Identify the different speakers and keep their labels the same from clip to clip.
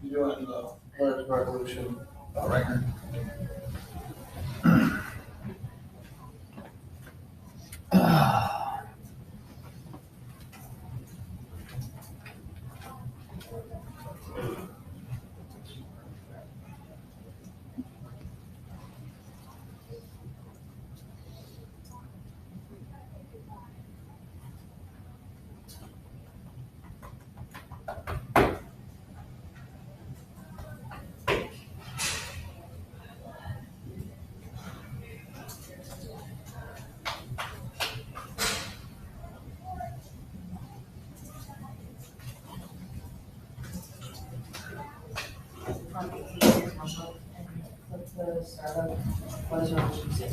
Speaker 1: You doing the pledge resolution record?
Speaker 2: The startup was on Tuesday.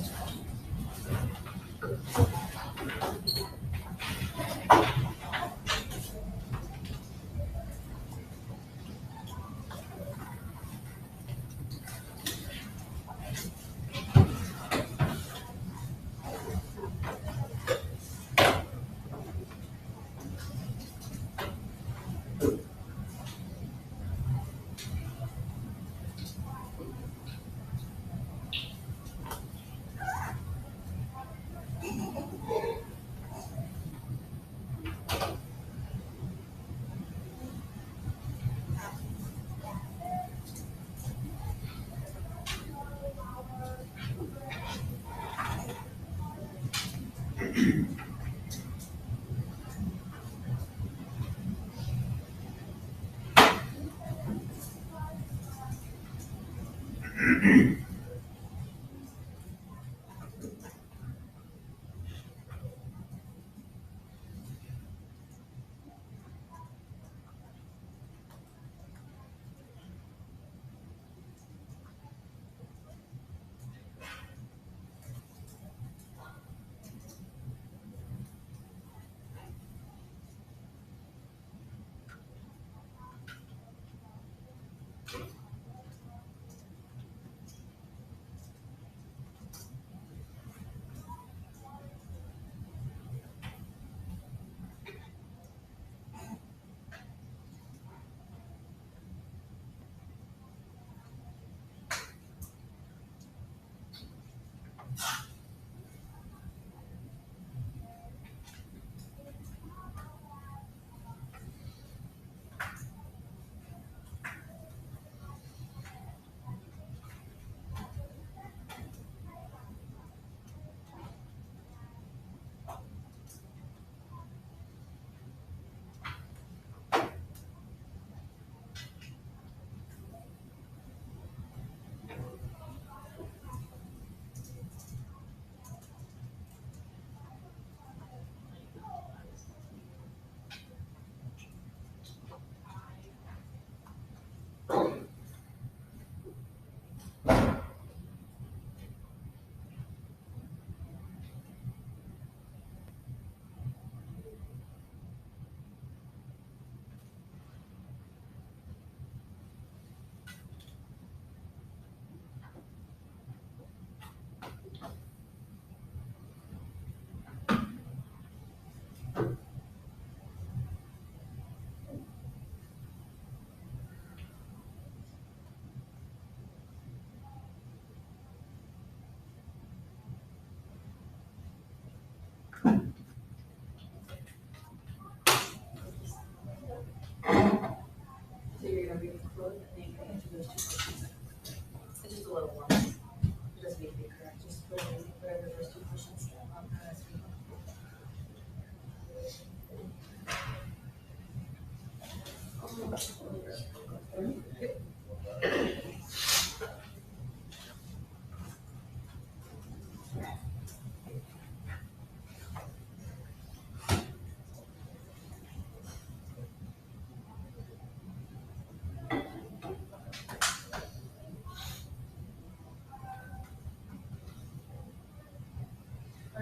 Speaker 2: So you're gonna read the quote and then you're gonna answer those two questions. It's just a little one. It doesn't need to be correct, just whatever those two questions.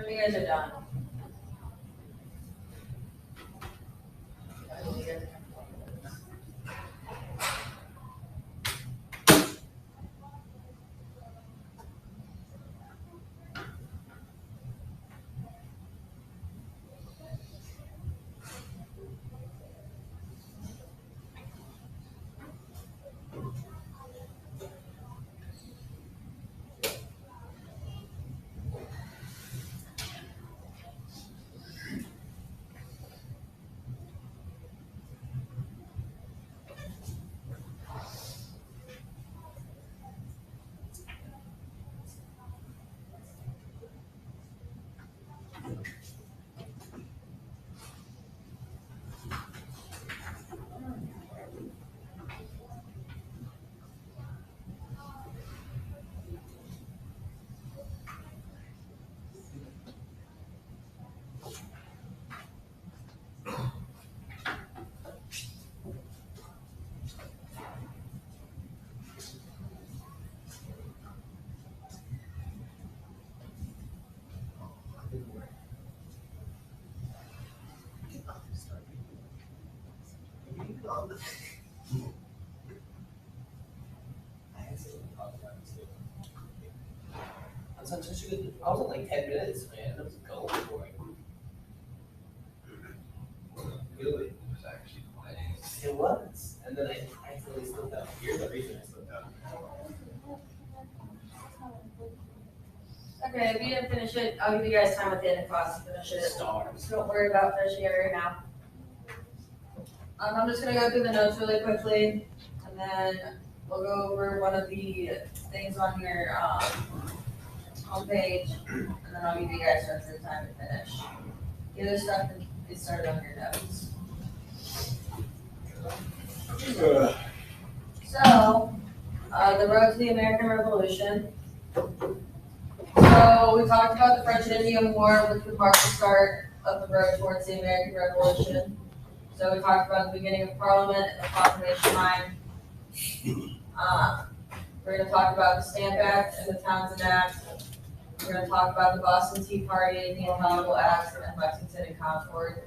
Speaker 2: When you guys are done.
Speaker 3: I was in like 10 minutes, man. It was going for it. Really?
Speaker 1: It was actually quiet.
Speaker 3: It was. And then I accidentally slipped out. Here's the reason I slipped out.
Speaker 2: Okay, if you didn't finish it, I'll give you guys time at the end of class to finish it.
Speaker 3: Stars.
Speaker 2: So don't worry about finishing it right now. I'm just gonna go through the notes really quickly, and then we'll go over one of the things on your, homepage, and then I'll give you guys rest of the time to finish. The other stuff is started on your notes. So, the road to the American Revolution. So we talked about the French and Indian War, which would mark the start of the road towards the American Revolution. So we talked about the beginning of Parliament and the proclamation line. We're gonna talk about the Stamp Act and the Townsend Act. We're gonna talk about the Boston Tea Party, the Infallible Acts, and Lexington and Concord.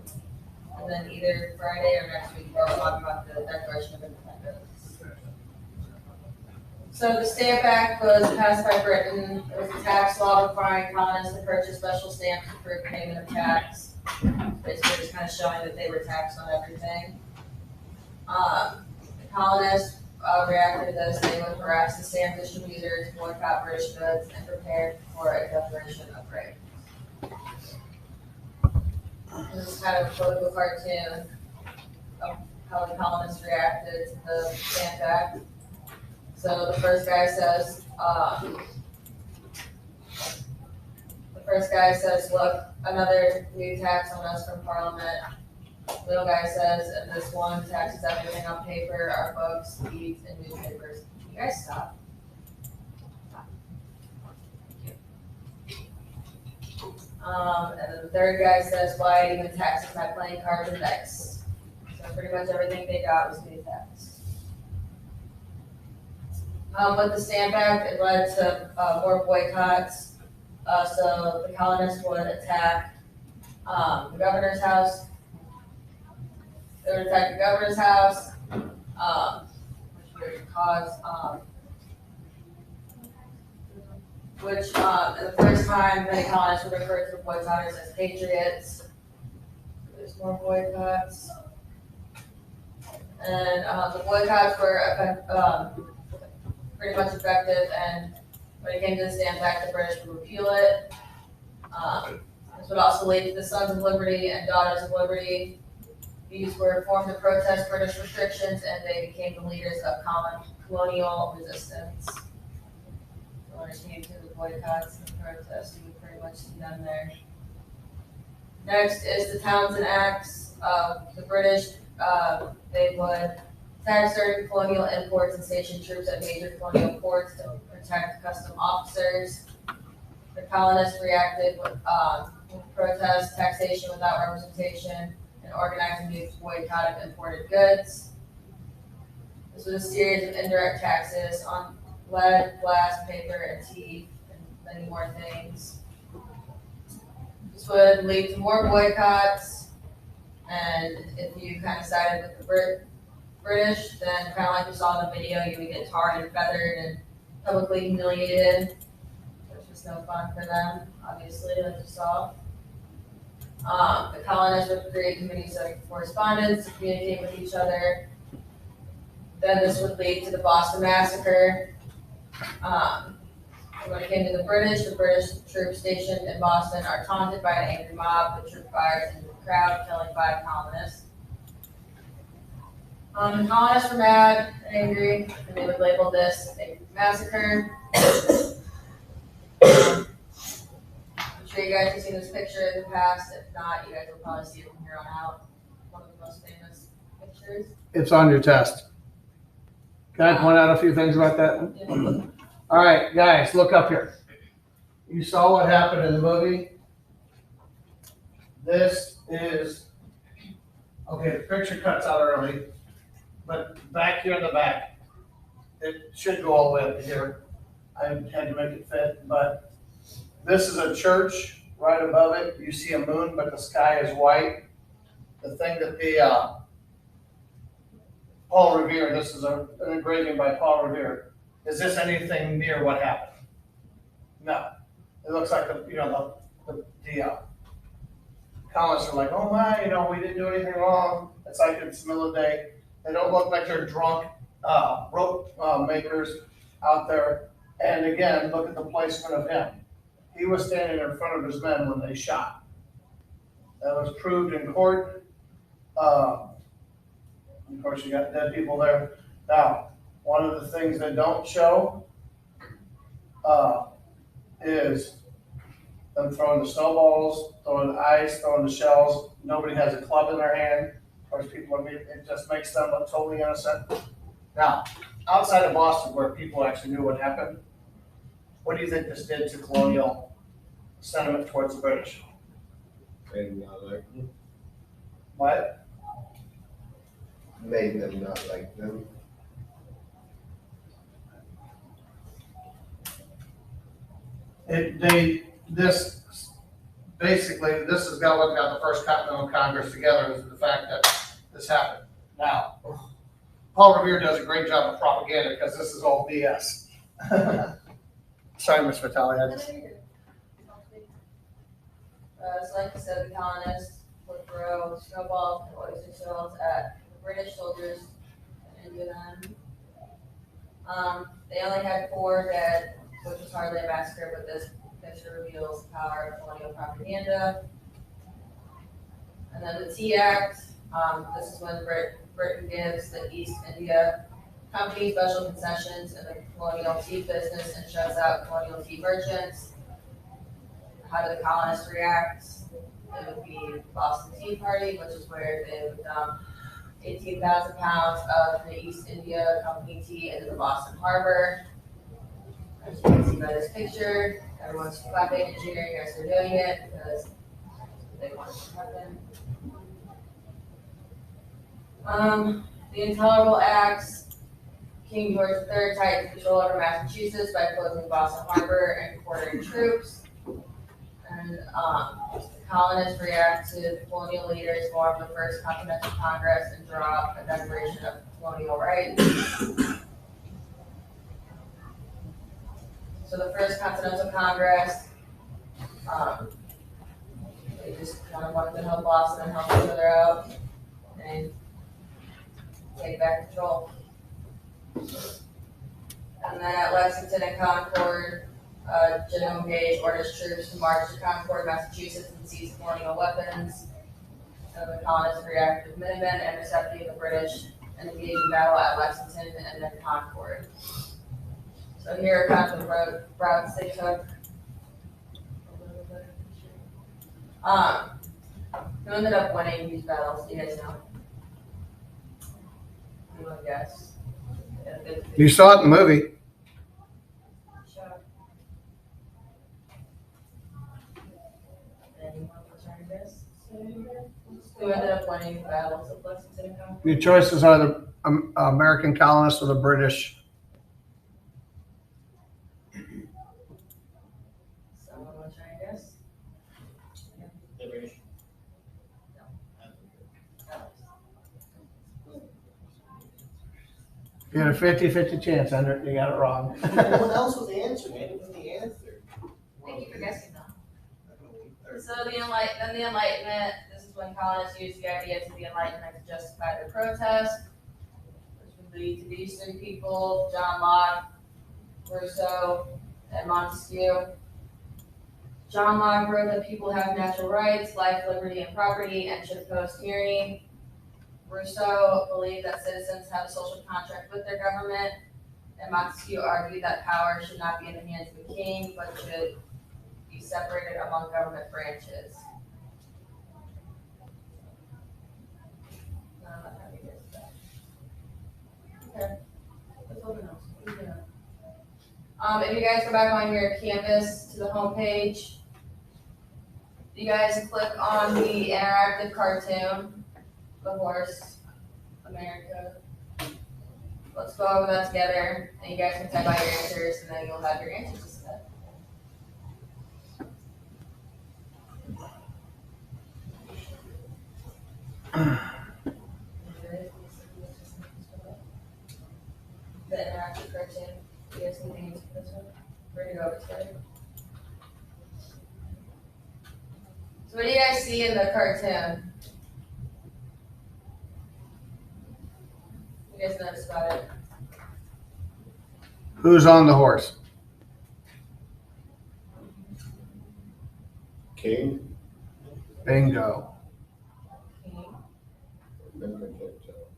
Speaker 2: And then either Friday or next week, we'll talk about the Declaration of Independence. So the Stamp Act was passed by Britain. It was a tax law requiring colonists to purchase special stamps for payment of tax. Basically just kind of showing that they were taxed on everything. The colonists reacted to this. They would harass the stamp distributors, boycott British goods, and prepare for a declaration of right. This is kind of a political cartoon of how the colonists reacted to the Stamp Act. So the first guy says, look, another new tax on us from Parliament. Little guy says, and this one taxes everything on paper, our books, deeds, and newspapers. Can you guys stop? And then the third guy says, why even taxes my playing cards and dice? So pretty much everything they got was being taxed. With the Stamp Act, it led to more boycotts. So the colonists would attack the governor's house. They would attack the governor's house, which would cause, in the first time, many colonists would refer to the boycotters as patriots. There's more boycotts. And the boycotts were pretty much effective, and when it came to the Stamp Act, the British would repeal it. This would also lead to the Sons of Liberty and Daughters of Liberty. These were formed to protest British restrictions, and they became the leaders of colonial resistance. So when it came to the boycotts and protests, you would pretty much see them there. Next is the Townsend Acts. The British, they would tax certain colonial imports and station troops at major colonial ports to protect custom officers. The colonists reacted with protest, taxation without representation, and organizing the boycott of imported goods. This was a series of indirect taxes on lead, glass, paper, and tea, and many more things. This would lead to more boycotts, and if you kind of sided with the British, then kind of like you saw in the video, you would get tarred and feathered and publicly humiliated, which was no fun for them, obviously, like you saw. The colonists would create committees of correspondence to communicate with each other. Then this would lead to the Boston Massacre. When it came to the British troops stationed in Boston are taunted by an angry mob. The troop fires into the crowd, killing 5 colonists. The colonists were mad and angry, and they would label this a massacre. I'm sure you guys have seen this picture in the past. If not, you guys will probably see it from here on out. One of the most famous pictures.
Speaker 4: It's on your test. Can I point out a few things about that?
Speaker 2: Yeah.
Speaker 4: All right, guys, look up here. You saw what happened in the movie. This is, okay, the picture cuts out early, but back here in the back, it should go all the way up to here. I had to make it fit, but this is a church right above it. You see a moon, but the sky is white. The thing that the Paul Revere, this is an engraving by Paul Revere. Is this anything near what happened? No. It looks like the colonists are like, oh my, we didn't do anything wrong. It's like it's the middle of the day. They don't look like they're drunk rope makers out there. And again, look at the placement of him. He was standing in front of his men when they shot. That was proved in court. Of course, you got dead people there. Now, one of the things they don't show is them throwing the snowballs, throwing the ice, throwing the shells. Nobody has a club in their hand. Of course, it just makes them look totally innocent. Now, outside of Boston, where people actually knew what happened, what do you think this did to colonial sentiment towards the British?
Speaker 1: Made them not like them.
Speaker 4: What?
Speaker 1: Made them not like them.
Speaker 4: This has got what got the first Continental Congress together, is the fact that this happened. Now, Paul Revere does a great job of propaganda because this is all BS. Sorry, Ms. Vitale.
Speaker 2: So like I said, the colonists would throw snowballs and oyster shells at the British soldiers and do them. They only had 4 dead, which was hardly a massacre, but this picture reveals the power of colonial propaganda. And then the Tea Act, this is when Britain gives the East India Company special concessions in the colonial tea business and shuts out colonial tea merchants. How do the colonists react? It would be Boston Tea Party, which is where they would dump 18,000 pounds of the East India Company tea into the Boston Harbor. As you can see by this picture, everyone's clapping and cheering as they're doing it because they want it to happen. The Intolerable Acts. King George III tightened control over Massachusetts by closing Boston Harbor and quartering troops. And the colonists react to the colonial leaders form the First Continental Congress and draw up a declaration of colonial rights. So the First Continental Congress, they just kind of wanted to help Boston and help each other out and take back control. And then at Lexington and Concord, General Gage orders troops to march to Concord, Massachusetts, and seize colonial weapons. And the colonists react with Minutemen intercepting the British and engaging battle at Lexington and then Concord. So here are kind of the routes they took. Who ended up winning these battles? Do you guys know? Anyone guess?
Speaker 4: You saw it in the movie.
Speaker 2: Who ended up winning the battles of Lexington and Concord?
Speaker 4: Your choices are the American colonists or the British.
Speaker 2: Someone want to try and guess?
Speaker 4: You had a 50-50 chance, Hendrik, you got it wrong.
Speaker 3: No one else was answering, I didn't know the answer.
Speaker 2: Thank you for guessing though. So the Enlightenment, this is when colonists used the ideas of the Enlightenment to justify their protest, which would lead to these three people, John Locke, Rousseau, and Montesquieu. John Locke wrote that people have natural rights, life, liberty, and property, and should oppose tyranny. Rousseau believed that citizens have a social contract with their government, and Montesquieu argued that power should not be in the hands of the king, but should be separated among government branches. No, I'm not happy with that. Okay. Let's open those. What are you doing? If you guys go back on your Canvas to the homepage, you guys click on the interactive cartoon, the horse, America. Let's go over that together, and you guys can type out your answers, and then you'll have your answers to submit. The interactive cartoon. You guys can answer this one. We're gonna go over together. So what do you guys see in the cartoon? You guys notice about it?
Speaker 4: Who's on the horse?
Speaker 1: King?
Speaker 4: Bingo.
Speaker 2: King.
Speaker 1: Then I can't tell.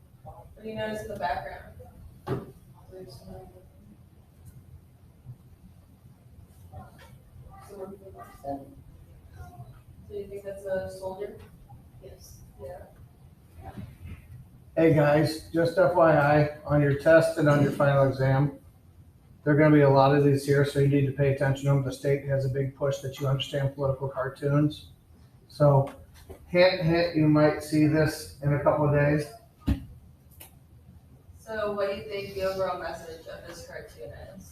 Speaker 2: What do you notice in the background? So you think that's a soldier? Yes. Yeah.
Speaker 4: Hey guys, just FYI, on your test and on your final exam, there are gonna be a lot of these here, so you need to pay attention to them. The state has a big push that you understand political cartoons. So hint, hint, you might see this in a couple of days.
Speaker 2: So what do you think the overall message of this cartoon is?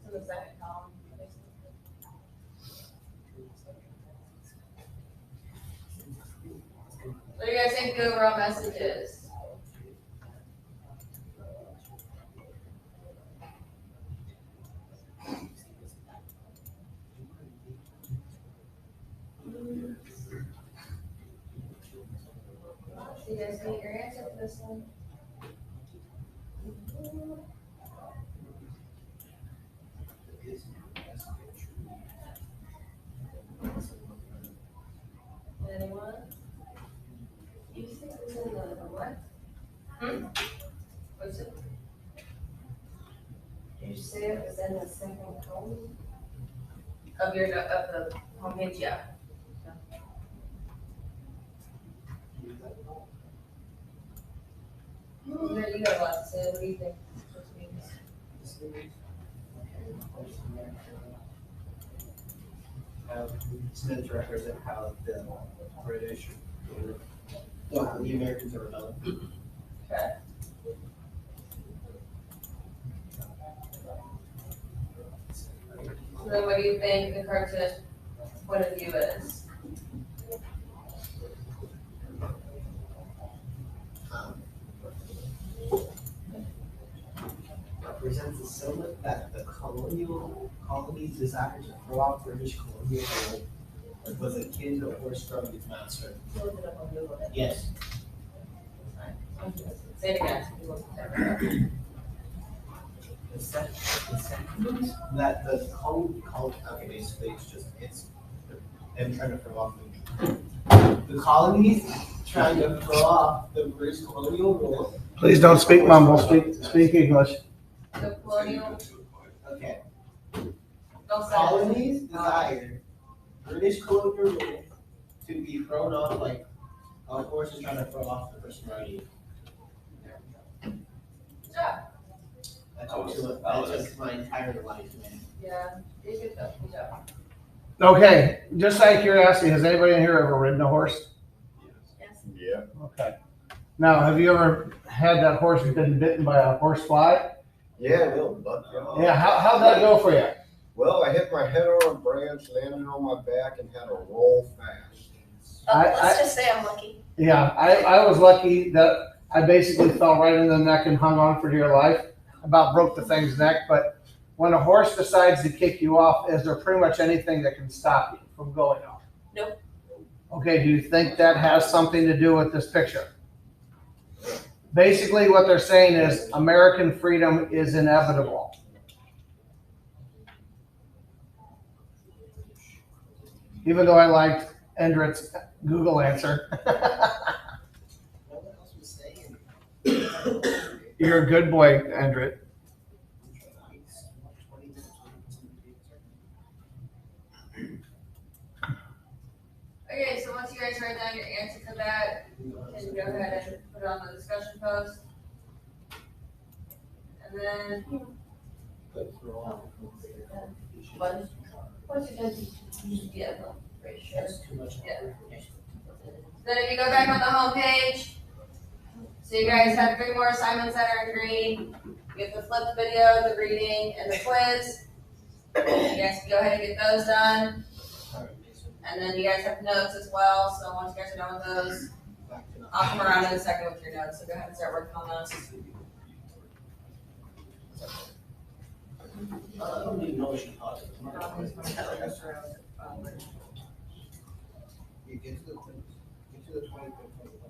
Speaker 2: It's in the second column. What do you guys think the overall message is? Do you guys need your answer for this one? Anyone? You think it's in the what? What's it? Did you say it was in the second column? Of the homepage, yeah. You got a lot to say, what do you think this means?
Speaker 3: It's meant to represent how the British, well, the Americans are rebelling.
Speaker 2: Okay. So then what do you think the cartoonist point of view is?
Speaker 3: Represents the settlement that the colonial colonies desired to throw off British colonial rule, but was akin to a horse from its master.
Speaker 2: Look it up on Google.
Speaker 3: Yes.
Speaker 2: Say it again.
Speaker 3: The sentiment that the okay, basically it's them trying to throw off the colonies trying to throw off the British colonial rule.
Speaker 4: Please don't speak mumble, speak English.
Speaker 2: The colonial,
Speaker 3: Okay.
Speaker 2: don't say it.
Speaker 3: Colonies desired British colonial rule to be thrown off like a horse is trying to throw off the person riding it.
Speaker 2: Good job.
Speaker 3: That took my entire life, man.
Speaker 2: Yeah, you did good, good job.
Speaker 4: Okay, just out of curiosity, has anybody in here ever ridden a horse?
Speaker 2: Yes.
Speaker 1: Yeah.
Speaker 4: Okay. Now, have you ever had that horse been bitten by a horse fly?
Speaker 1: Yeah, a little butt.
Speaker 5: Yeah, how'd that go for you?
Speaker 1: Well, I hit my head on a branch, landed on my back, and had to roll fast.
Speaker 6: Let's just say I'm lucky.
Speaker 5: Yeah, I was lucky that I basically fell right in the neck and hung on for dear life. About broke the thing's neck, but when a horse decides to kick you off, is there pretty much anything that can stop you from going off?
Speaker 6: Nope.
Speaker 5: Okay, do you think that has something to do with this picture? Basically, what they're saying is American freedom is inevitable. Even though I liked Endritz's Google answer.
Speaker 3: What else was saying?
Speaker 5: You're a good boy, Endrit.
Speaker 2: Okay, so once you guys write down your answer to that, you can go ahead and put it on the discussion post. And then, once you guys, yeah, no, pretty sure.
Speaker 3: That's too much.
Speaker 2: Yeah. Then if you go back on the homepage, so you guys have 3 more assignments that are in green. You have the flipped video, the reading, and the quiz. You guys can go ahead and get those done. And then you guys have notes as well, so once you guys are done with those, I'll come around in a second with your notes, so go ahead and start working on those.
Speaker 3: I don't need motion positive. You get to the 25th.